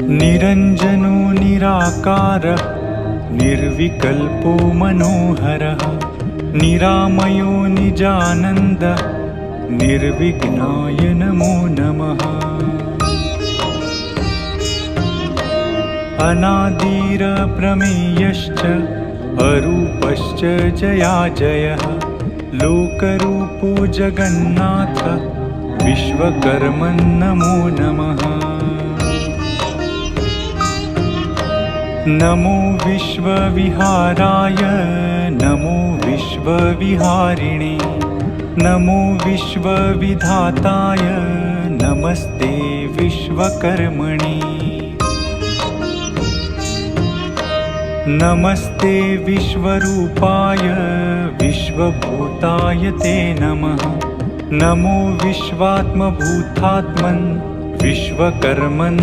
निरञ्जनो निराकारः निर्विकल्पो मनोहरः निरामयो निजानन्दः निर्विघ्नाय नमो नमः। अनादिरप्रमेयश्च अरूपश्च जयाजयः लोकरूपो जगन्नाथः विश्वकर्मन् नमो नमः। नमो विश्वविहाराय नमो विश्वविहारिणे नमो विश्वविधाताय नमस्ते विश्वकर्मणे। नमस्ते विश्वरूपाय विश्वभूताय ते नमः। नमो विश्वात्मभूतात्मन् विश्वकर्मन्